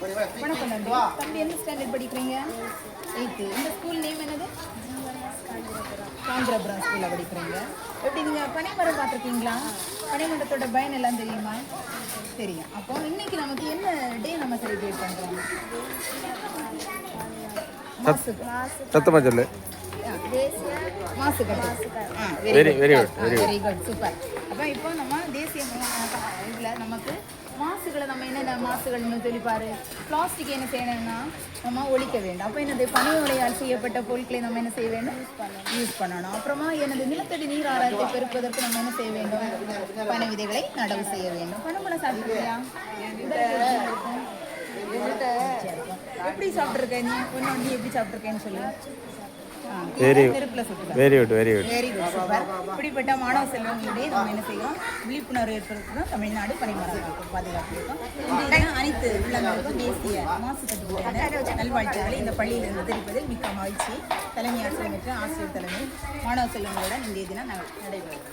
வணக்கம் தம்பி. தம்பி என்ன ஸ்டாண்டர்ட் படிக்கிறீங்க? 8th. இந்த ஸ்கூல் நேம் என்னது? காந்திரபுரம் ஸ்கூலில் படிக்கிறீங்க. எப்படி நீங்கள் பனைமரம் பார்த்துருக்கீங்களா? பனைமரத்தோட பயன் எல்லாம் தெரியுமா? தெரியும். அப்போ இன்னைக்கு நமக்கு என்ன டே நம்ம செலிப்ரேட் பண்ணுறோம்? சத்தமா சொல்லு. Very good super. அப்போ இப்போ நம்ம தேசிய இதில் நமக்கு மாசுகளை நம்ம என்னென்ன மாசுகள்னு சொல்லிப்பாரு. பிளாஸ்டிக் என்ன செய்யணும்னா நம்ம ஒழிக்க வேண்டும். அப்போ என்னது பனை உலையால் செய்யப்பட்ட பொருட்களை நம்ம என்ன செய்ய வேண்டும்? யூஸ் பண்ணணும். அப்புறமா எனது நிலத்தடி நீர் ஆதாரத்தை பெருப்பதற்கு நம்ம என்ன செய்ய வேண்டும்? பனை விதைகளை நடவு செய்ய வேண்டும். பனைமரம் சாப்பிட்டுருக்கியா? எப்படி சாப்பிட்ருக்க நீ? ஒன்று நீ எப்படி சாப்பிட்ருக்கேன்னு சொல்லு. Very good super. இப்படிப்பட்ட மாணவ செல்வங்களிடையே நம்ம என்ன செய்யறோம்? விழிப்புணர்வு ஏற்படுத்தி தான் தமிழ்நாடு பனைமரம் பாதுகாப்பு இருக்கும். அனைத்து உள்ளங்களுக்கும் தேசிய மாசு கட்டுப்பாடு நல்வாழ்த்துக்களை இந்த பள்ளியிலிருந்து தெரிவிப்பதில் மிக்க மகிழ்ச்சி. தலைமை ஆசிரியர் மற்றும் ஆசிரியர் தலைமை மாணவ செல்வங்களுடன் இன்றைய தினம் நடைபெறும்.